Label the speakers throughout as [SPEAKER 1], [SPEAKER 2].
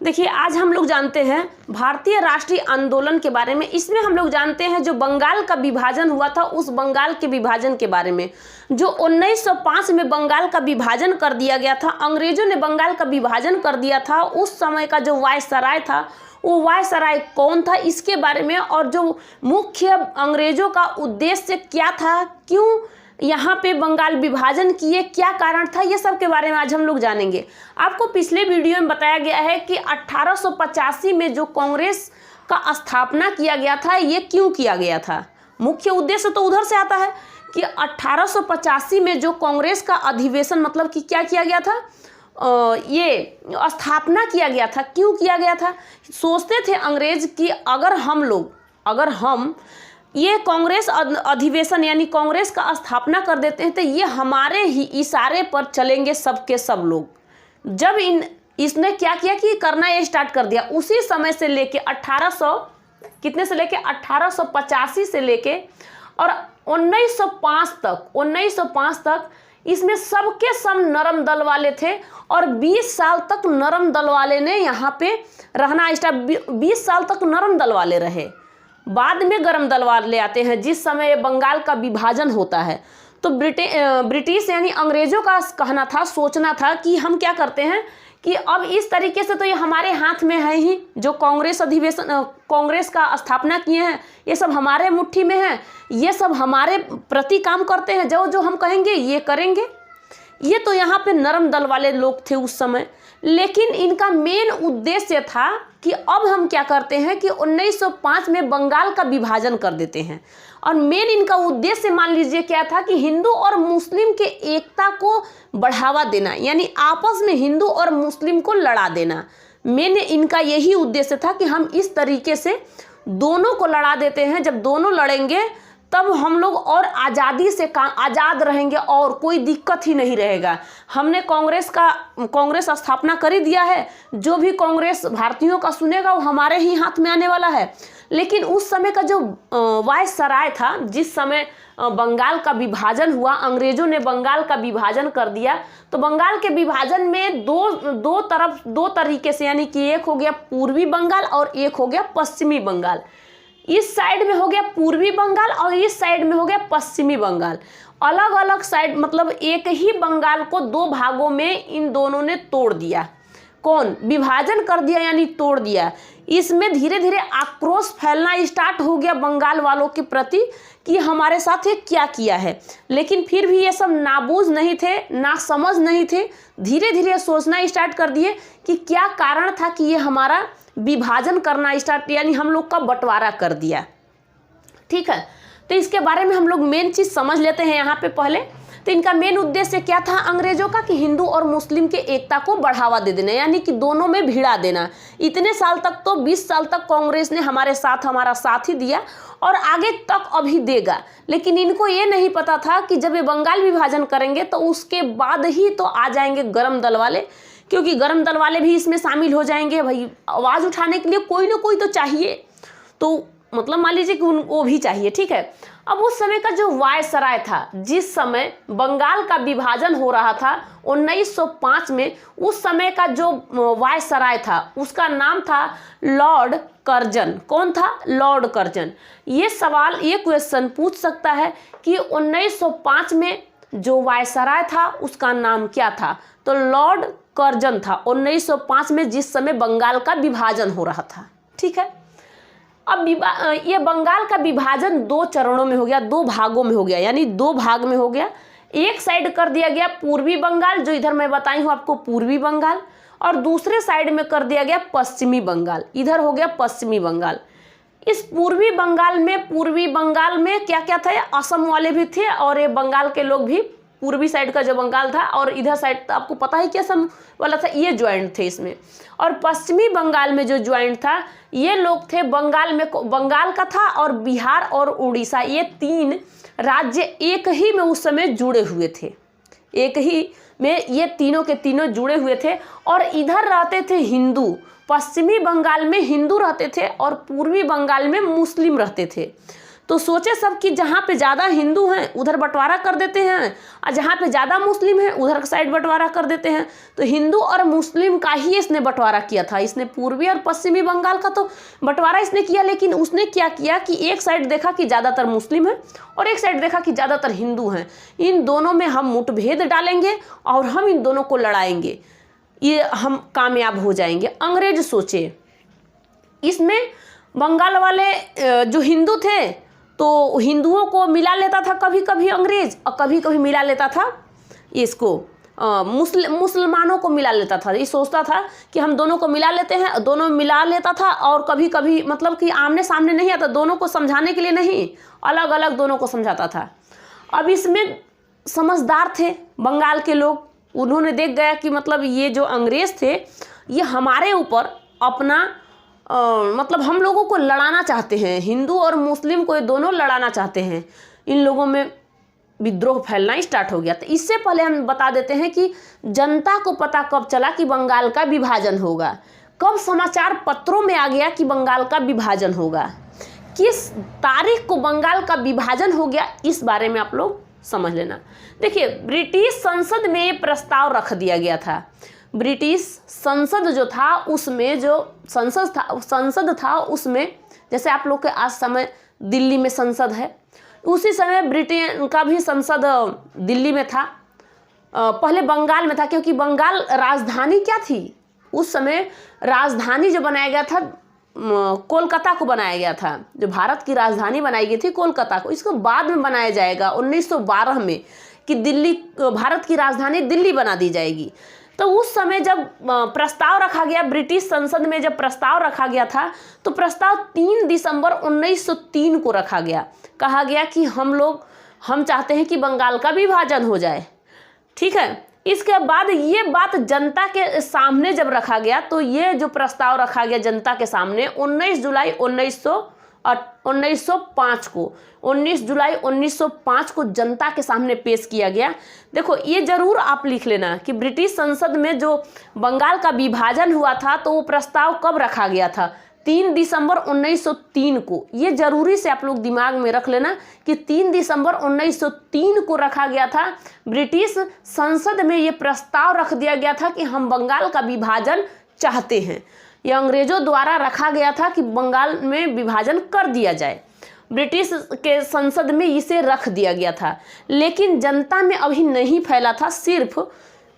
[SPEAKER 1] देखिए, आज हम लोग जानते हैं भारतीय राष्ट्रीय आंदोलन के बारे में। इसमें हम लोग जानते हैं जो बंगाल का विभाजन हुआ था, उस बंगाल के विभाजन के बारे में। जो 1905 में बंगाल का विभाजन कर दिया गया था, अंग्रेजों ने बंगाल का विभाजन कर दिया था, उस समय का जो वायसराय था वो वायसराय कौन था, इसके बारे में, और जो मुख्य अंग्रेजों का उद्देश्य क्या था, क्यों यहाँ पे बंगाल विभाजन किए, क्या कारण था, ये सब के बारे में आज हम लोग जानेंगे। आपको पिछले वीडियो में बताया गया है कि 1885 में जो कांग्रेस का स्थापना किया गया था, ये क्यों किया गया था। मुख्य उद्देश्य तो उधर से आता है कि 1885 में जो कांग्रेस का अधिवेशन, मतलब कि क्या किया गया था, ये स्थापना किया गया था। क्यों किया गया था? सोचते थे अंग्रेज कि अगर हम ये कांग्रेस अधिवेशन यानी कांग्रेस का स्थापना कर देते हैं तो ये हमारे ही इशारे पर चलेंगे सबके सब लोग। जब इसने क्या किया कि करना ये स्टार्ट कर दिया, उसी समय से लेके 1885 से लेके और 1905 तक इसमें सबके सब नरम दल वाले थे। और 20 साल तक नरम दल वाले ने यहाँ पे रहना स्टार्ट, 20 साल तक नरम दल वाले रहे। बाद में गरम दल वाले आते हैं जिस समय बंगाल का विभाजन होता है। तो ब्रिटिश यानी अंग्रेजों का कहना था, सोचना था कि हम क्या करते हैं कि अब इस तरीके से तो ये हमारे हाथ में है ही, जो कांग्रेस का स्थापना किए हैं ये सब हमारे मुट्ठी में है, ये सब हमारे प्रति काम करते हैं, जो हम कहेंगे ये करेंगे। ये तो यहाँ पे नरम दल वाले लोग थे उस समय। लेकिन इनका मेन उद्देश्य था कि अब हम क्या करते हैं कि 1905 में बंगाल का विभाजन कर देते हैं। और मेन इनका उद्देश्य मान लीजिए क्या था कि हिंदू और मुस्लिम के एकता को बढ़ावा देना, यानी आपस में हिंदू और मुस्लिम को लड़ा देना। मेन इनका यही उद्देश्य था कि हम इस तरीके से दोनों को लड़ा देते हैं। जब दोनों लड़ेंगे तब हम लोग और आज़ादी से आज़ाद रहेंगे और कोई दिक्कत ही नहीं रहेगा। हमने कांग्रेस स्थापना कर ही दिया है, जो भी कांग्रेस भारतीयों का सुनेगा वो हमारे ही हाथ में आने वाला है। लेकिन उस समय का जो वायसराय था, जिस समय बंगाल का विभाजन हुआ, अंग्रेजों ने बंगाल का विभाजन कर दिया, तो बंगाल के विभाजन में दो तरीके से, यानी कि एक हो गया पूर्वी बंगाल और एक हो गया पश्चिमी बंगाल। इस साइड में हो गया पूर्वी बंगाल और इस साइड में हो गया पश्चिमी बंगाल। अलग अलग साइड, मतलब एक ही बंगाल को दो भागों में इन दोनों ने तोड़ दिया। कौन? विभाजन कर दिया यानी तोड़ दिया। इसमें धीरे धीरे आक्रोश फैलना स्टार्ट हो गया बंगाल वालों के प्रति कि हमारे साथ ये क्या किया है। लेकिन फिर भी ये सब नाबूझ नहीं थे, ना समझ नहीं थे। धीरे धीरे सोचना स्टार्ट कर दिए कि क्या कारण था कि ये हमारा विभाजन करना स्टार्ट, यानी हम लोग का बंटवारा कर दिया। ठीक है, तो इसके बारे में हम लोग मेन चीज़ समझ लेते हैं यहाँ पे पहले। तो इनका मेन उद्देश्य क्या था अंग्रेजों का कि हिंदू और मुस्लिम के एकता को बढ़ावा दे देना, यानी कि दोनों में भिड़ा देना। इतने साल तक तो 20 साल तक कांग्रेस ने हमारा साथ ही दिया और आगे तक अभी देगा। लेकिन इनको ये नहीं पता था कि जब ये बंगाल विभाजन करेंगे तो उसके बाद ही तो आ जाएंगे गरम दल वाले, क्योंकि गरम दल वाले भी इसमें शामिल हो जाएंगे। भाई आवाज़ उठाने के लिए कोई ना कोई तो चाहिए, तो मतलब मान लीजिए कि वो भी चाहिए। ठीक है, अब उस समय का जो वायसराय था, जिस समय बंगाल का विभाजन हो रहा था 1905 में, उस समय का जो वायसराय था उसका नाम था लॉर्ड कर्जन। कौन था? Lord Curzon. ये क्वेश्चन पूछ सकता है कि 1905 में जो वायसराय था उसका नाम क्या था? तो लॉर्ड कर्जन था 1905 में, जिस समय बंगाल का विभाजन हो रहा था। ठीक है, अब ये बंगाल का विभाजन 2 चरणों में हो गया, 2 भागों में हो गया, यानी 2 भाग में हो गया। एक साइड कर दिया गया पूर्वी बंगाल, जो इधर मैं बताई हूँ आपको पूर्वी बंगाल, और दूसरे साइड में कर दिया गया पश्चिमी बंगाल, इधर हो गया पश्चिमी बंगाल। इस पूर्वी बंगाल में क्या क्या था? असम वाले भी थे और ये बंगाल के लोग भी, पूर्वी साइड का जो बंगाल था और इधर साइड तो आपको पता ही कि असम वाला था, ये ज्वाइंट थे इसमें। और पश्चिमी बंगाल में जो ज्वाइंट था, ये लोग थे बंगाल का था और बिहार और उड़ीसा, ये 3 राज्य एक ही में उस समय जुड़े हुए थे। एक ही में ये तीनों के तीनों जुड़े हुए थे और इधर रहते थे हिंदू। पश्चिमी बंगाल में हिंदू रहते थे और पूर्वी बंगाल में मुस्लिम रहते थे। तो सोचे सब कि जहाँ पे ज़्यादा हिंदू हैं उधर बंटवारा कर देते हैं और जहाँ पे ज़्यादा मुस्लिम हैं उधर साइड बंटवारा कर देते हैं। तो हिंदू और मुस्लिम का ही इसने बंटवारा किया था। इसने पूर्वी और पश्चिमी बंगाल का तो बंटवारा इसने किया, लेकिन उसने क्या किया कि एक साइड देखा कि ज़्यादातर मुस्लिम हैं और एक साइड देखा कि ज़्यादातर हिंदू हैं। इन दोनों में हम मुठभेद डालेंगे और हम इन दोनों को लड़ाएंगे, ये हम कामयाब हो जाएंगे। अंग्रेज सोचे, इसमें बंगाल वाले जो हिंदू थे तो हिंदुओं को मिला लेता था कभी कभी अंग्रेज, और कभी कभी मिला लेता था इसको मुसलमानों को मिला लेता था। ये सोचता था कि हम दोनों को मिला लेते हैं, दोनों मिला लेता था। और कभी कभी मतलब कि आमने सामने नहीं आता, दोनों को समझाने के लिए नहीं, अलग अलग दोनों को समझाता था। अब इसमें समझदार थे बंगाल के लोग, उन्होंने देख गया कि मतलब ये जो अंग्रेज थे ये हमारे ऊपर अपना मतलब हम लोगों को लड़ाना चाहते हैं, हिंदू और मुस्लिम को ये दोनों लड़ाना चाहते हैं। इन लोगों में विद्रोह फैलना स्टार्ट हो गया। तो इससे पहले हम बता देते हैं कि जनता को पता कब चला कि बंगाल का विभाजन होगा, कब समाचार पत्रों में आ गया कि बंगाल का विभाजन होगा, किस तारीख को बंगाल का विभाजन हो गया, इस बारे में आप लोग समझ लेना। देखिए, ब्रिटिश संसद में ये प्रस्ताव रख दिया गया था। ब्रिटिश संसद जो था उसमें जो संसद था उसमें, जैसे आप लोग के आज समय दिल्ली में संसद है, उसी समय ब्रिटेन का भी संसद दिल्ली में था। पहले बंगाल में था, क्योंकि बंगाल राजधानी क्या थी उस समय, राजधानी जो बनाया गया था कोलकाता को बनाया गया था। जो भारत की राजधानी बनाई गई थी कोलकाता को, इसको बाद में बनाया जाएगा 1912 में कि दिल्ली, भारत की राजधानी दिल्ली बना दी जाएगी। तो उस समय जब प्रस्ताव रखा गया, ब्रिटिश संसद में जब प्रस्ताव रखा गया था, तो प्रस्ताव 3 दिसंबर 1903 को रखा गया। कहा गया कि हम चाहते हैं कि बंगाल का विभाजन हो जाए, ठीक है। इसके बाद ये बात जनता के सामने जब रखा गया, तो ये जो प्रस्ताव रखा गया जनता के सामने 19 जुलाई 1905 को, 19 जुलाई 1905 को जनता के सामने पेश किया गया। देखो, ये जरूर आप लिख लेना कि ब्रिटिश संसद में जो बंगाल का विभाजन हुआ था तो वो प्रस्ताव कब रखा गया था, 3 दिसंबर 1903 को। ये जरूरी से आप लोग दिमाग में रख लेना कि 3 दिसंबर 1903 को रखा गया था। ब्रिटिश संसद में ये प्रस्ताव रख दिया गया था कि हम बंगाल का विभाजन चाहते हैं। यह अंग्रेजों द्वारा रखा गया था कि बंगाल में विभाजन कर दिया जाए। ब्रिटिश के संसद में इसे रख दिया गया था, लेकिन जनता में अभी नहीं फैला था। सिर्फ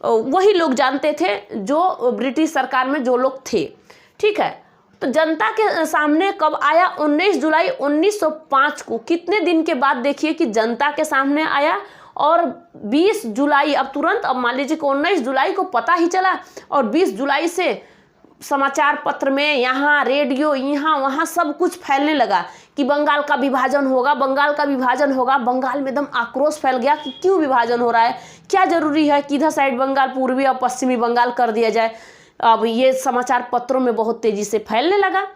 [SPEAKER 1] वही लोग जानते थे जो ब्रिटिश सरकार में जो लोग थे, ठीक है। तो जनता के सामने कब आया, 19 जुलाई 1905 को। कितने दिन के बाद देखिए कि जनता के सामने आया, और 20 जुलाई, अब तुरंत, अब मान लीजिए कि 19 जुलाई को पता ही चला और 20 जुलाई से समाचार पत्र में, यहाँ रेडियो, यहाँ वहाँ सब कुछ फैलने लगा कि बंगाल का विभाजन होगा, बंगाल का विभाजन होगा। बंगाल में एकदम आक्रोश फैल गया कि क्यों विभाजन हो रहा है, क्या जरूरी है कि इधर साइड बंगाल पूर्वी और पश्चिमी बंगाल कर दिया जाए। अब ये समाचार पत्रों में बहुत तेजी से फैलने लगा,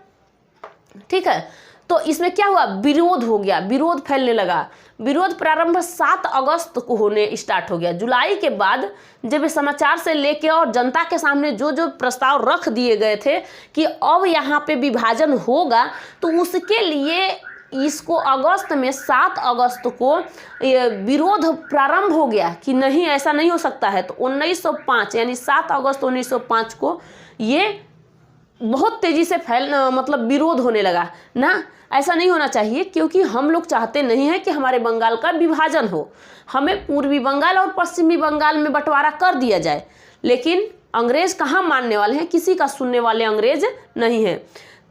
[SPEAKER 1] ठीक है। तो इसमें क्या हुआ, विरोध हो गया, विरोध फैलने लगा। विरोध प्रारंभ 7 अगस्त को होने स्टार्ट हो गया। जुलाई के बाद जब ये समाचार से लेके और जनता के सामने जो जो प्रस्ताव रख दिए गए थे कि अब यहाँ पे विभाजन होगा, तो उसके लिए इसको अगस्त में 7 अगस्त को ये विरोध प्रारंभ हो गया कि नहीं, ऐसा नहीं हो सकता है। तो 1905 यानी 7 अगस्त 1905 को ये बहुत तेजी से मतलब विरोध होने लगा ना, ऐसा नहीं होना चाहिए, क्योंकि हम लोग चाहते नहीं हैं कि हमारे बंगाल का विभाजन हो, हमें पूर्वी बंगाल और पश्चिमी बंगाल में बंटवारा कर दिया जाए। लेकिन अंग्रेज कहाँ मानने वाले हैं, किसी का सुनने वाले अंग्रेज नहीं हैं।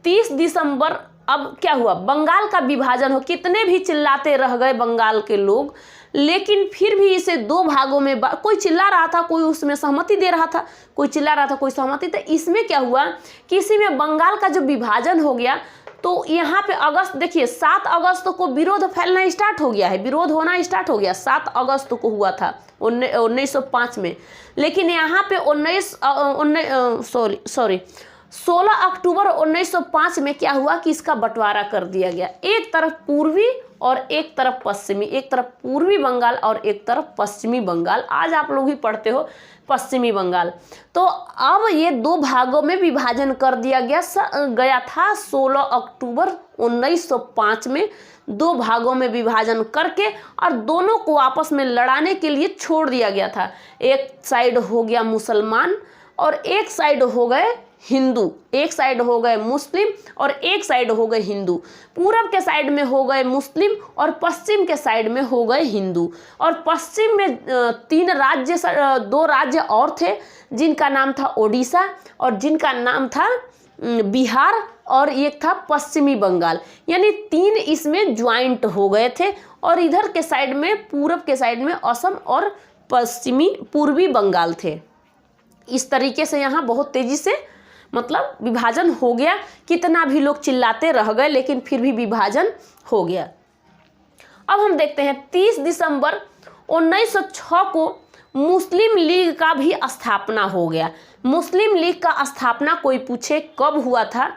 [SPEAKER 1] 30 दिसंबर, अब क्या हुआ, बंगाल का विभाजन हो, कितने भी चिल्लाते रह गए बंगाल के लोग, लेकिन फिर भी इसे 2 भागों में, कोई चिल्ला रहा था, कोई उसमें सहमति दे रहा था, कोई चिल्ला रहा था, कोई सहमति। तो इसमें क्या हुआ कि इसी में बंगाल का जो विभाजन हो गया, तो यहाँ पे अगस्त, देखिए 7 अगस्त को विरोध फैलना स्टार्ट हो गया है, विरोध होना स्टार्ट हो गया। 7 अगस्त को हुआ था 1905 में, लेकिन यहाँ पे 16 अक्टूबर 1905 में क्या हुआ कि इसका बंटवारा कर दिया गया, एक तरफ पूर्वी और एक तरफ पश्चिमी, एक तरफ पूर्वी बंगाल और एक तरफ पश्चिमी बंगाल। आज आप लोग ही पढ़ते हो पश्चिमी बंगाल। तो अब ये दो भागों में विभाजन कर दिया गया था 16 अक्टूबर 1905 में, दो भागों में विभाजन करके और दोनों को आपस में लड़ाने के लिए छोड़ दिया गया था। एक साइड हो गया मुसलमान और एक साइड हो गए हिंदू, एक साइड हो गए मुस्लिम और एक साइड हो गए हिंदू। पूरब के साइड में हो गए मुस्लिम और पश्चिम के साइड में हो गए हिंदू। और पश्चिम में दो राज्य और थे जिनका नाम था ओडिशा और जिनका नाम था बिहार और एक था पश्चिमी बंगाल। यानी 3 इसमें ज्वाइंट हो गए थे। और इधर के साइड में, पूरब के साइड में असम और पूर्वी बंगाल थे। इस तरीके से यहाँ बहुत तेजी से मतलब विभाजन हो गया। कितना भी लोग चिल्लाते रह गए लेकिन फिर भी विभाजन हो गया। अब हम देखते हैं 30 दिसंबर 1906 को मुस्लिम लीग का भी स्थापना हो गया। मुस्लिम लीग का स्थापना कोई पूछे कब हुआ था,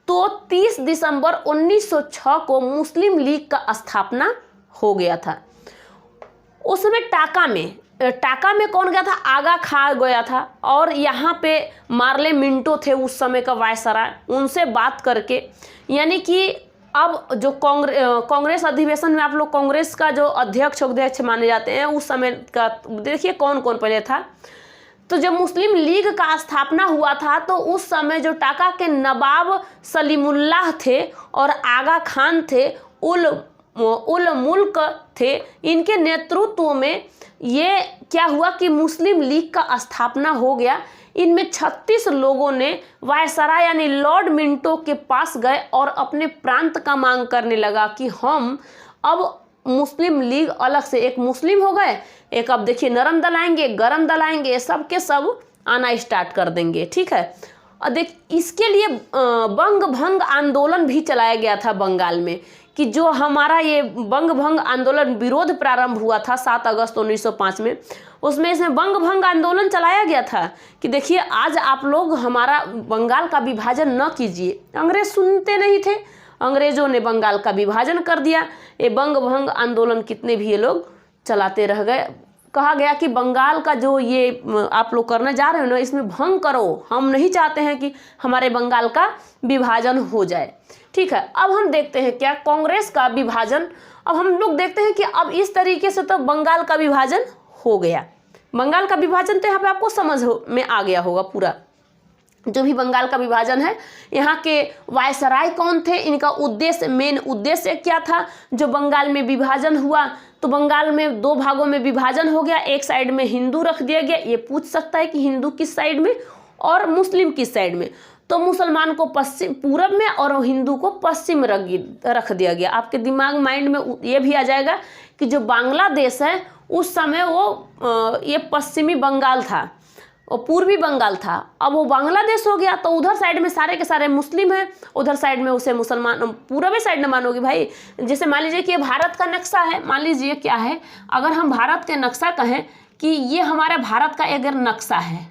[SPEAKER 1] तो 30 दिसंबर 1906 को मुस्लिम लीग का स्थापना हो गया था। उस समय टाका में कौन गया था? आगा खान गया था। और यहाँ पे मार्ले मिंटो थे उस समय का वायसराय, उनसे बात करके, यानी कि अब जो कांग्रेस अधिवेशन में आप लोग कांग्रेस का जो अध्यक्ष माने जाते हैं उस समय का देखिए कौन कौन पहले था। तो जब मुस्लिम लीग का स्थापना हुआ था तो उस समय जो टाका के नवाब सलीमुल्लाह थे और आगा खान थे, उल मुल्क थे, इनके नेतृत्व में ये क्या हुआ कि मुस्लिम लीग का स्थापना हो गया। इनमें 36 लोगों ने वायसराय यानी लॉर्ड मिंटो के पास गए और अपने प्रांत का मांग करने लगा कि हम अब मुस्लिम लीग अलग से, एक मुस्लिम हो गए, एक अब देखिए नरम दल आएंगे, गरम दल आएंगे, सब के सब आना स्टार्ट कर देंगे, ठीक है। और देख इसके लिए बंग भंग आंदोलन भी चलाया गया था बंगाल में, कि जो हमारा ये बंग भंग आंदोलन विरोध प्रारंभ हुआ था 7 अगस्त 1905 में, उसमें इसमें बंग भंग आंदोलन चलाया गया था कि देखिए आज आप लोग हमारा बंगाल का विभाजन न कीजिए। अंग्रेज सुनते नहीं थे, अंग्रेजों ने बंगाल का विभाजन कर दिया। ये बंग भंग आंदोलन कितने भी ये लोग चलाते रह गए। कहा गया कि बंगाल का जो ये आप लोग करने जा रहे हो ना, इसमें भंग करो, हम नहीं चाहते हैं कि हमारे बंगाल का विभाजन हो जाए, ठीक है। अब हम देखते हैं क्या कांग्रेस का विभाजन। अब हम लोग देखते हैं कि अब इस तरीके से तो बंगाल का विभाजन हो गया। बंगाल का विभाजन तो यहाँ पे आपको समझ में आ गया होगा पूरा, जो भी बंगाल का विभाजन है। यहाँ के वायसराय कौन थे, इनका उद्देश्य, मेन उद्देश्य क्या था। जो बंगाल में विभाजन हुआ तो बंगाल में 2 भागों में विभाजन हो गया, एक साइड में हिंदू रख दिया गया। ये पूछ सकता है कि हिंदू किस साइड में और मुस्लिम किस साइड में, तो मुसलमान को पश्चिम पूरब में और हिंदू को पश्चिम रख दिया गया। आपके दिमाग माइंड में ये भी आ जाएगा कि जो बांग्लादेश है उस समय वो ये पश्चिमी बंगाल था, वो पूर्वी बंगाल था। अब वो बांग्लादेश हो गया तो उधर साइड में सारे के सारे मुस्लिम हैं, उधर साइड में उसे मुसलमान, पूरबी साइड न मानोगे भाई। जैसे मान लीजिए कि ये भारत का नक्शा है, मान लीजिए क्या है, अगर हम भारत के नक्शा कहें कि ये हमारे भारत का अगर नक्शा है,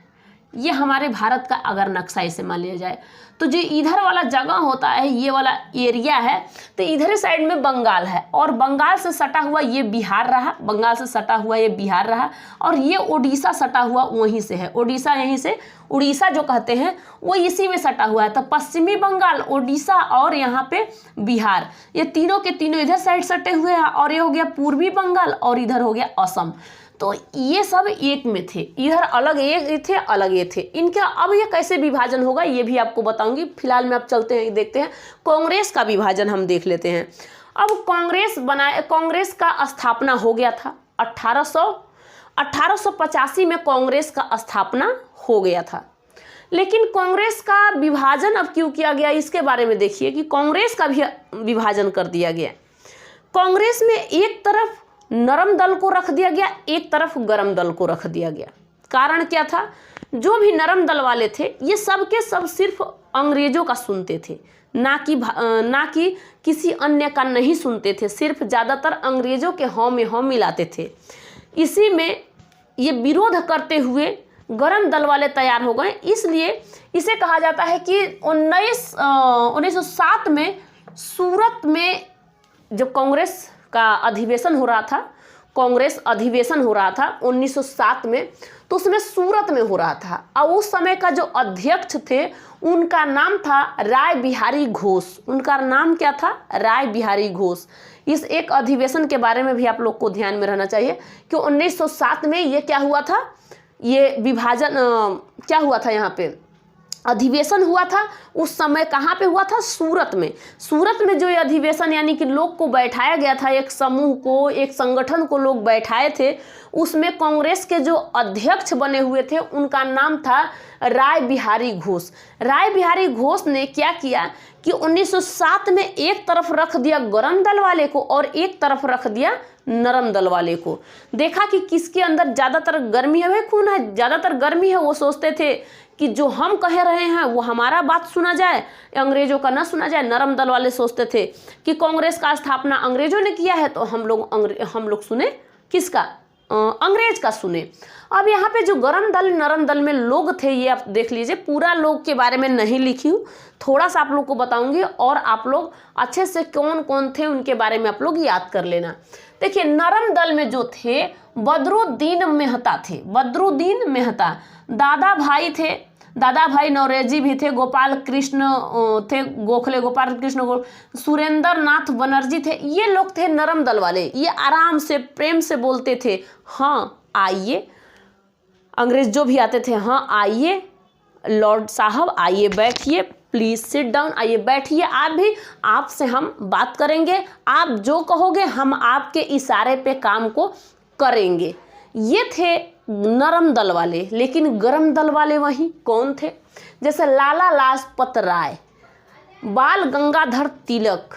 [SPEAKER 1] ये हमारे भारत का अगर नक्शा इसे मान लिया जाए, तो जो इधर वाला जगह होता है, ये वाला एरिया है, तो इधर साइड में बंगाल है और बंगाल से सटा हुआ ये बिहार रहा, बंगाल से सटा हुआ ये बिहार रहा और ये उड़ीसा सटा हुआ वहीं से है। उड़ीसा यहीं से, उड़ीसा जो कहते हैं वो इसी में सटा हुआ है। तो पश्चिमी बंगाल, उड़ीसा और यहाँ पे बिहार, ये तीनों के तीनों इधर साइड सटे हुए हैं। और ये हो गया पूर्वी बंगाल और इधर हो गया असम। तो ये सब एक में थे, इधर अलग ये थे, अलग ये थे। इनका अब ये कैसे विभाजन होगा ये भी आपको बताऊंगी। फिलहाल में आप चलते हैं, देखते हैं कांग्रेस का विभाजन हम देख लेते हैं। अब कांग्रेस का स्थापना हो गया था 1885 में कांग्रेस का स्थापना हो गया था। लेकिन कांग्रेस का विभाजन अब क्यों किया गया, इसके बारे में देखिए कि कांग्रेस का भी विभाजन कर दिया गया। कांग्रेस में एक तरफ नरम दल को रख दिया गया, एक तरफ गरम दल को रख दिया गया। कारण क्या था, जो भी नरम दल वाले थे ये सब के सब सिर्फ अंग्रेजों का सुनते थे, ना कि किसी अन्य का नहीं सुनते थे, सिर्फ ज़्यादातर अंग्रेजों के हाँ में हाँ मिलाते थे। इसी में ये विरोध करते हुए गरम दल वाले तैयार हो गए। इसलिए इसे कहा जाता है कि 1907 में सूरत में जब कांग्रेस अधिवेशन हो रहा था 1907 में, तो उसमें सूरत में हो रहा था। और उस समय का जो अध्यक्ष थे उनका नाम था राय बिहारी घोष। उनका नाम क्या था? राय बिहारी घोष। इस एक अधिवेशन के बारे में भी आप लोग को ध्यान में रहना चाहिए कि 1907 में ये क्या हुआ था, ये विभाजन क्या हुआ था, यहाँ पे अधिवेशन हुआ था। उस समय कहाँ पे हुआ था? सूरत में। सूरत में जो ये अधिवेशन यानी कि लोग को बैठाया गया था, एक समूह को, एक संगठन को लोग बैठाए थे, उसमें कांग्रेस के जो अध्यक्ष बने हुए थे उनका नाम था राय बिहारी घोष। राय बिहारी घोष ने क्या किया कि 1907 में एक तरफ रख दिया गरम दल वाले को और एक तरफ रख दिया नरम दल वाले को। देखा कि किसके अंदर ज़्यादातर गर्मी है, खून है, ज़्यादातर गर्मी है। वो सोचते थे कि जो हम कह रहे हैं वो हमारा बात सुना जाए, अंग्रेजों का ना सुना जाए। नरम दल वाले सोचते थे कि कांग्रेस का स्थापना अंग्रेजों ने किया है तो हम लोग सुने किसका? अंग्रेज का सुने। अब यहाँ पे जो गरम दल नरम दल में लोग थे, ये आप देख लीजिए। पूरा लोग के बारे में नहीं लिखी हूँ, थोड़ा सा आप लोग को बताऊंगी और आप लोग अच्छे से कौन कौन थे उनके बारे में आप लोग याद कर लेना। देखिए, नरम दल में जो थे बदरुद्दीन मेहता थे। बदरुद्दीन मेहता, दादा भाई थे, दादा भाई नौरेजी भी थे, गोपाल कृष्ण थे, गोखले गोपाल कृष्ण, सुरेंद्र नाथ बनर्जी थे। ये लोग थे नरम दल वाले। ये आराम से प्रेम से बोलते थे, हाँ आइए। अंग्रेज जो भी आते थे, हाँ आइए लॉर्ड साहब, आइए बैठिए, प्लीज़ सिट डाउन, आइए बैठिए, आप भी, आपसे हम बात करेंगे, आप जो कहोगे हम आपके इशारे पे काम को करेंगे। ये थे नरम दल वाले। लेकिन गरम दल वाले वहीं कौन थे? जैसे लाला लाजपत राय, बाल गंगाधर तिलक,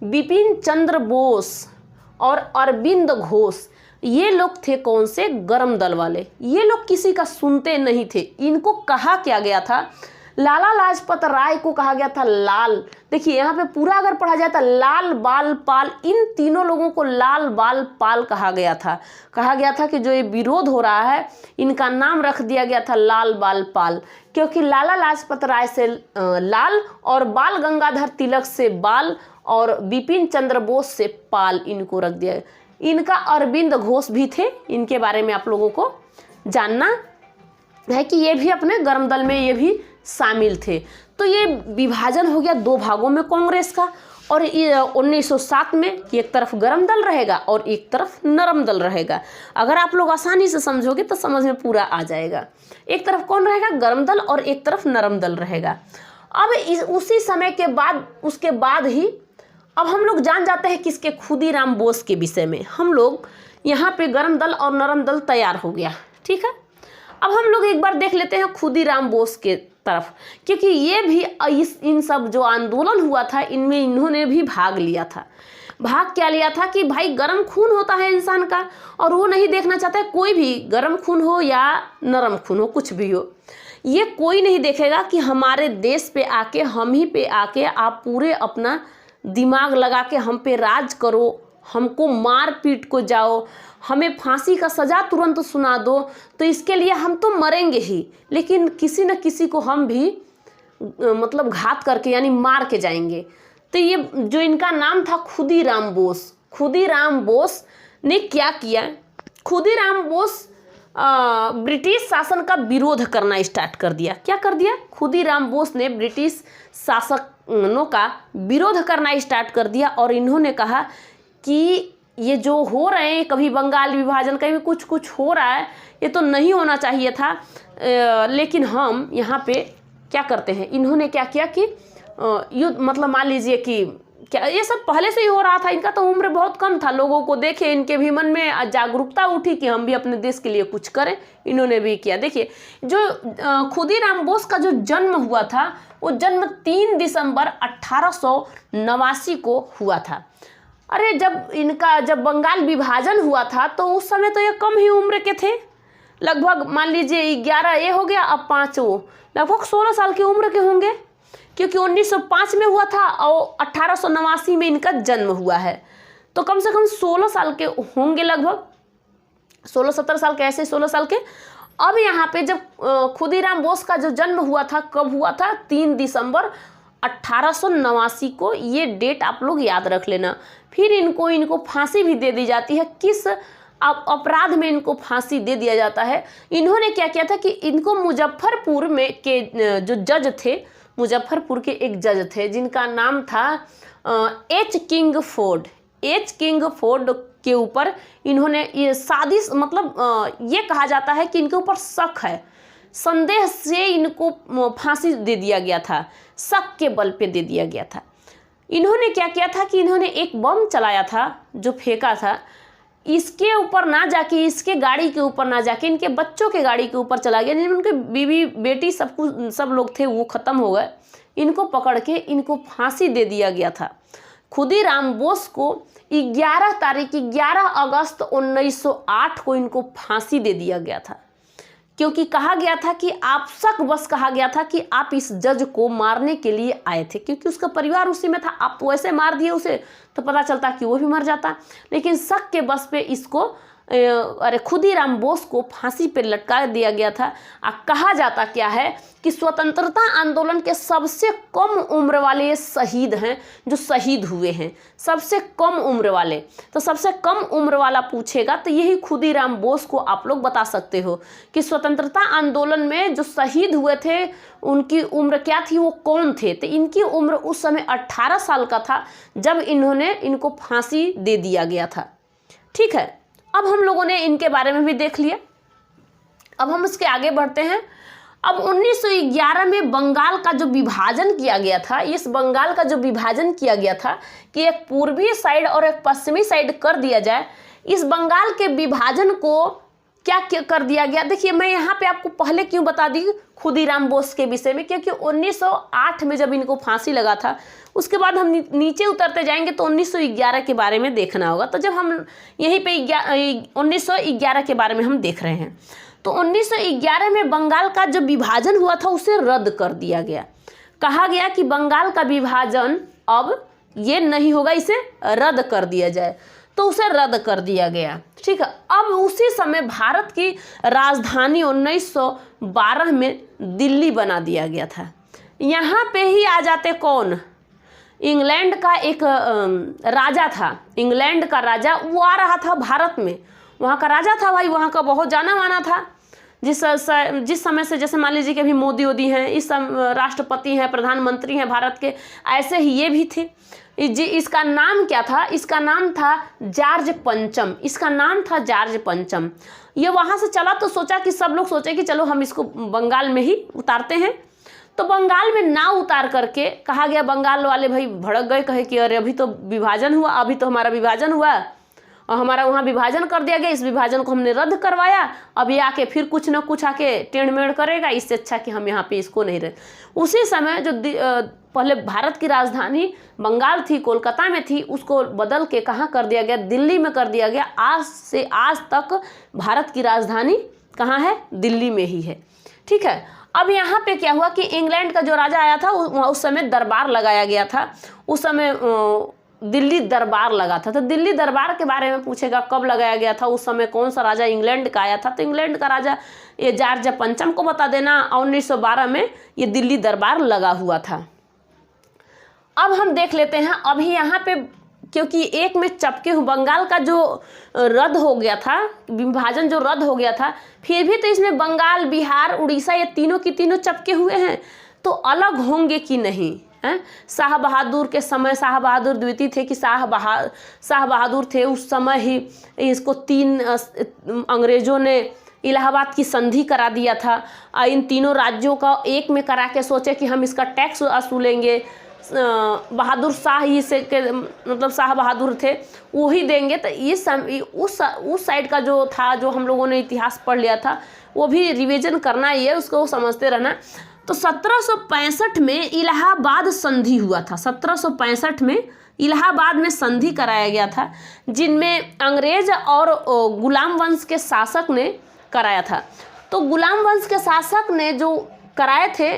[SPEAKER 1] बिपिन चंद्र बोस और अरविंद घोष। ये लोग थे कौन से? गरम दल वाले। ये लोग किसी का सुनते नहीं थे। इनको कहा क्या गया था? लाला लाजपत राय को कहा गया था लाल। देखिए यहाँ पे पूरा अगर पढ़ा जाए तो लाल बाल पाल, इन तीनों लोगों को लाल बाल पाल कहा गया था। कहा गया था कि जो ये विरोध हो रहा है इनका नाम रख दिया गया था लाल बाल पाल, क्योंकि लाला लाजपत राय से लाल और बाल गंगाधर तिलक से बाल और बिपिन चंद्र बोस से पाल इनको रख दिया। इनका अरविंद घोष भी थे, इनके बारे में आप लोगों को जानना है कि ये भी अपने गरम दल में ये भी शामिल थे। तो ये विभाजन हो गया दो भागों में कांग्रेस का। और 1907 में एक तरफ गरम दल रहेगा और एक तरफ नरम दल रहेगा। अगर आप लोग आसानी से समझोगे तो समझ में पूरा आ जाएगा। एक तरफ कौन रहेगा? गरम दल, और एक तरफ नरम दल रहेगा। अब उसी समय के बाद, उसके बाद ही अब हम लोग जान जाते हैं किसके? खुदीराम बोस के विषय में। हम लोग यहाँ पे गरम दल और नरम दल तैयार हो गया, ठीक है। अब हम लोग एक बार देख लेते हैं खुदीराम बोस के तरफ, क्योंकि ये भी इन सब जो आंदोलन हुआ था इनमें इन्होंने भी भाग लिया था। भाग क्या लिया था कि भाई गरम खून होता है इंसान का, और वो नहीं देखना चाहता है कोई भी, गरम खून हो या नरम खून हो, कुछ भी हो, ये कोई नहीं देखेगा कि हमारे देश पे आके, हम ही पे आके आप पूरे अपना दिमाग लगा के हम पे राज करो, हमको मार पीट को जाओ, हमें फांसी का सज़ा तुरंत सुना दो, तो इसके लिए हम तो मरेंगे ही, लेकिन किसी न किसी को हम भी मतलब घात करके यानी मार के जाएंगे। तो ये जो इनका नाम था खुदीराम बोस, खुदीराम बोस ने क्या किया? खुदीराम बोस ब्रिटिश शासन का विरोध करना स्टार्ट कर दिया। क्या कर दिया? खुदीराम बोस ने ब्रिटिश शासकों का विरोध करना स्टार्ट कर दिया, और इन्होंने कहा कि ये जो हो रहे हैं, कभी बंगाल विभाजन, कभी कुछ कुछ हो रहा है, ये तो नहीं होना चाहिए था, लेकिन हम यहाँ पे क्या करते हैं। इन्होंने क्या किया कि युद्ध, मतलब मान लीजिए कि क्या ये सब पहले से ही हो रहा था, इनका तो उम्र बहुत कम था, लोगों को देखे इनके भी मन में जागरूकता उठी कि हम भी अपने देश के लिए कुछ करें, इन्होंने भी किया। देखिए जो खुदीराम बोस का जो जन्म हुआ था वो जन्म 3 दिसंबर 1889 को हुआ था। अरे जब बंगाल विभाजन हुआ था तो उस समय तो ये कम ही उम्र के थे, लगभग मान लीजिए 11 ये हो गया, अब 5 वो, लगभग 16 साल की उम्र के होंगे, क्योंकि 1905 में हुआ था और 1889 में इनका जन्म हुआ है, तो कम से कम 16 साल के होंगे, लगभग 16-17 साल के, ऐसे 16 साल के। अब यहाँ पे जब खुदीराम बोस का जो जन्म हुआ था, कब हुआ था? 3 दिसंबर 1889 को। ये डेट आप लोग याद रख लेना। फिर इनको फांसी भी दे दी जाती है। किस अपराध में इनको फांसी दे दिया जाता है? इन्होंने क्या किया था कि इनको मुजफ्फरपुर में के जो जज थे, मुजफ्फरपुर के एक जज थे जिनका नाम था एच किंग फोर्ड के ऊपर इन्होंने ये साजिश, मतलब ये कहा जाता है कि इनके ऊपर शक है, संदेह से इनको फांसी दे दिया गया था, शक के बल पे दे दिया गया था। इन्होंने क्या किया था कि इन्होंने एक बम चलाया था जो फेंका था, इसके ऊपर ना जाके, इसके गाड़ी के ऊपर ना जाके इनके बच्चों के गाड़ी के ऊपर चला गया, जिनमें उनके बीवी बेटी सब लोग थे वो ख़त्म हो गए। इनको पकड़ के इनको फांसी दे दिया गया था। खुदीराम बोस को 11 अगस्त 1908 को इनको फांसी दे दिया गया था, क्योंकि कहा गया था कि आप शक बस कहा गया था कि आप इस जज को मारने के लिए आए थे, क्योंकि उसका परिवार उसी में था। आप वैसे मार दिए उसे तो पता चलता कि वो भी मर जाता, लेकिन शक के बस पे इसको खुदीराम बोस को फांसी पे लटका दिया गया था। कहा जाता क्या है कि स्वतंत्रता आंदोलन के सबसे कम उम्र वाले ये शहीद हैं जो शहीद हुए हैं, सबसे कम उम्र वाले। तो सबसे कम उम्र वाला पूछेगा तो यही खुदीराम बोस को आप लोग बता सकते हो कि स्वतंत्रता आंदोलन में जो शहीद हुए थे उनकी उम्र क्या थी, वो कौन थे। तो इनकी उम्र उस समय 18 साल का था जब इनको फांसी दे दिया गया था। ठीक है, अब हम लोगों ने इनके बारे में भी देख लिया। अब हम इसके आगे बढ़ते हैं। अब 1911 में बंगाल का जो विभाजन किया गया था, इस बंगाल का जो विभाजन किया गया था कि एक पूर्वी साइड और एक पश्चिमी साइड कर दिया जाए, इस बंगाल के विभाजन को क्या कर दिया गया? देखिए, मैं यहाँ पे आपको पहले क्यों बता दी खुदीराम बोस के विषय में, क्योंकि 1908 में जब इनको फांसी लगा था, उसके बाद हम नीचे उतरते जाएंगे तो 1911 के बारे में देखना होगा। तो जब हम यहीं पे 1911 के बारे में हम देख रहे हैं, तो 1911 में बंगाल का जो विभाजन हुआ था उसे रद्द कर दिया गया। कहा गया कि बंगाल का विभाजन अब ये नहीं होगा, इसे रद्द कर दिया जाए, तो उसे रद्द कर दिया गया। ठीक है, अब उसी समय भारत की राजधानी 1912 में दिल्ली बना दिया गया था। यहाँ पे ही आ जाते कौन? इंग्लैंड का एक राजा था, इंग्लैंड का राजा, वो आ रहा था भारत में। वहाँ का राजा था भाई, वहाँ का बहुत जाना माना था। जिस समय से, जैसे मान लीजिए कि अभी मोदी हैं, इस राष्ट्रपति हैं, प्रधानमंत्री हैं भारत के, ऐसे ही ये भी थे। इसका नाम क्या था? इसका नाम था जॉर्ज पंचम। इसका नाम था जॉर्ज पंचम। ये वहाँ से चला तो सोचा कि सब लोग सोचे कि चलो हम इसको बंगाल में ही उतारते हैं। तो बंगाल में ना उतार करके कहा गया, बंगाल वाले भाई भड़क गए, कहे कि अरे अभी तो विभाजन हुआ, अभी तो हमारा विभाजन हुआ और हमारा वहाँ विभाजन कर दिया गया, इस विभाजन को हमने रद्द करवाया, अब ये आके फिर कुछ ना कुछ आके टेढ़ मेढ़ करेगा, इससे अच्छा कि हम यहाँ पे इसको नहीं रहे। उसी समय जो पहले भारत की राजधानी बंगाल थी, कोलकाता में थी, उसको बदल के कहाँ कर दिया गया? दिल्ली में कर दिया गया। आज से आज तक भारत की राजधानी कहाँ है? दिल्ली में ही है। ठीक है, अब यहाँ पे क्या हुआ कि इंग्लैंड का जो राजा आया था उस समय दरबार लगाया गया था। उस समय दिल्ली दरबार लगा था। तो दिल्ली दरबार के बारे में पूछेगा कब लगाया गया था, उस समय कौन सा राजा इंग्लैंड का आया था, तो इंग्लैंड का राजा ये जॉर्ज पंचम को बता देना। 1912 में ये दिल्ली दरबार लगा हुआ था। अब हम देख लेते हैं, अभी यहाँ पे क्योंकि एक में चपके बंगाल का जो रद्द हो गया था, विभाजन जो रद्द हो गया था, फिर भी तो इसमें बंगाल, बिहार, उड़ीसा ये तीनों की तीनों चपके हुए हैं, तो अलग होंगे कि नहीं? शाह बहादुर के समय, शाह बहादुर द्वितीय थे कि शाह बहादुर थे, उस समय ही इसको 3 अंग्रेजों ने इलाहाबाद की संधि करा दिया था। इन तीनों राज्यों का एक में करा के सोचे कि हम इसका टैक्स वसूलेंगे, बहादुर शाह ही से के मतलब शाह बहादुर थे, वो ही देंगे। तो ये उस साइड का जो था, जो हम लोगों ने इतिहास पढ़ लिया था, वो भी रिवीजन करना ही है, उसको समझते रहना। तो 1765 में इलाहाबाद संधि हुआ था। 1765 में इलाहाबाद में संधि कराया गया था, जिनमें अंग्रेज और गुलाम वंश के शासक ने कराया था। तो गुलाम वंश के शासक ने जो कराए थे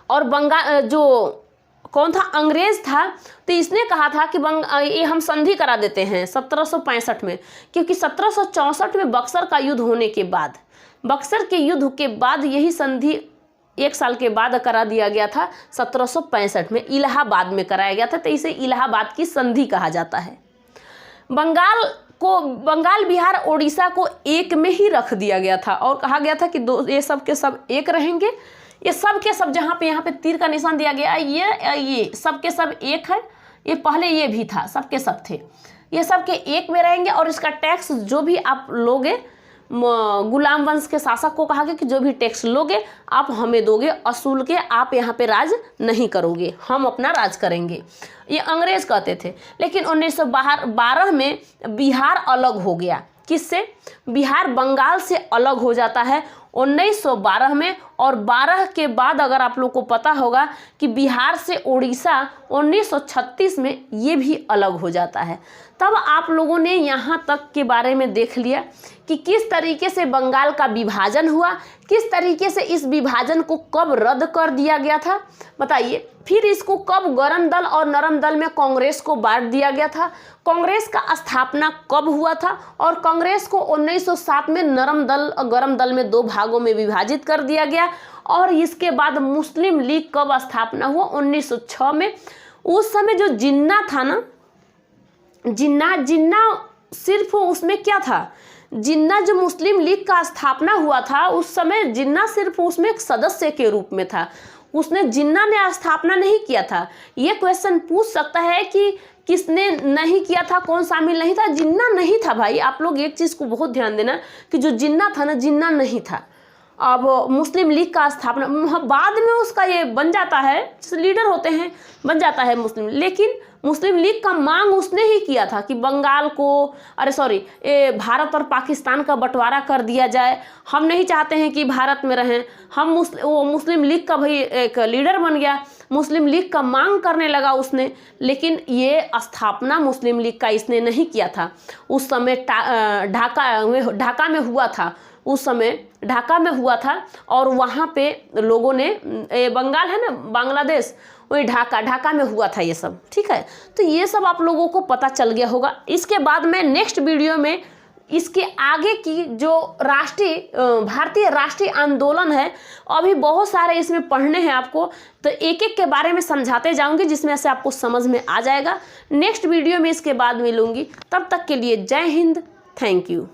[SPEAKER 1] और बंगाल जो कौन था? अंग्रेज था। तो इसने कहा था कि ये हम संधि करा देते हैं 1765 में, क्योंकि 1764 में बक्सर का युद्ध होने के बाद बक्सर के युद्ध के बाद यही संधि 1 साल के बाद करा दिया गया था 1765 में, इलाहाबाद में कराया गया था, तो इसे इलाहाबाद की संधि कहा जाता है। बंगाल बिहार उड़ीसा को एक में ही रख दिया गया था और कहा गया था कि ये सब के सब एक रहेंगे। ये सब के सब जहाँ पे यहाँ पे तीर का निशान दिया गया, ये सब के सब एक है, ये पहले ये भी था, सब के सब थे, ये सब के एक में रहेंगे। और इसका टैक्स जो भी आप लोगे, गुलाम वंश के शासक को कहा गया कि जो भी टैक्स लोगे आप हमें दोगे, असूल के आप यहाँ पे राज नहीं करोगे, हम अपना राज करेंगे, ये अंग्रेज कहते थे। लेकिन 1912 में बिहार अलग हो गया। किससे? बिहार बंगाल से अलग हो जाता है 1912 में। और 12 के बाद अगर आप लोग को पता होगा कि बिहार से उड़ीसा 1936 में ये भी अलग हो जाता है। तब आप लोगों ने यहाँ तक के बारे में देख लिया कि किस तरीके से बंगाल का विभाजन हुआ, किस तरीके से इस विभाजन को कब रद्द कर दिया गया था, बताइए। फिर इसको कब गरम दल और नरम दल में कांग्रेस को बांट दिया गया था, कांग्रेस का स्थापना कब हुआ था, और कांग्रेस को 1907 में नरम दल और गरम दल में 2 भागों में विभाजित कर दिया गया। और इसके बाद मुस्लिम लीग कब स्थापना हुआ? 1906 में। उस समय जो जिन्ना था ना, जिन्ना सिर्फ उसमें क्या था, जिन्ना जो मुस्लिम लीग का स्थापना हुआ था उस समय जिन्ना सिर्फ उसमें एक सदस्य के रूप में था, उसने जिन्ना ने स्थापना नहीं किया था। ये क्वेश्चन पूछ सकता है कि किसने नहीं किया था, कौन शामिल नहीं था? जिन्ना नहीं था भाई। आप लोग एक चीज़ को बहुत ध्यान देना कि जो जिन्ना था ना, जिन्ना नहीं था। अब मुस्लिम लीग का स्थापना बाद में उसका ये बन जाता है, लीडर होते हैं, बन जाता है मुस्लिम। लेकिन मुस्लिम लीग का मांग उसने ही किया था कि बंगाल को, भारत और पाकिस्तान का बंटवारा कर दिया जाए, हम नहीं चाहते हैं कि भारत में रहें हम। वो मुस्लिम लीग का भाई एक लीडर बन गया, मुस्लिम लीग का मांग करने लगा उसने। लेकिन ये स्थापना मुस्लिम लीग का इसने नहीं किया था। उस समय ढाका में हुआ था, उस समय ढाका में हुआ था। और वहाँ पे लोगों ने, बंगाल है ना, बांग्लादेश, वही ढाका में हुआ था ये सब, ठीक है। तो ये सब आप लोगों को पता चल गया होगा। इसके बाद मैं नेक्स्ट वीडियो में इसके आगे की जो भारतीय राष्ट्रीय आंदोलन है, अभी बहुत सारे इसमें पढ़ने हैं आपको, तो एक एक के बारे में समझाते जाऊंगी, जिसमें से आपको समझ में आ जाएगा। नेक्स्ट वीडियो में इसके बाद मिलूंगी, तब तक के लिए जय हिंद, थैंक यू।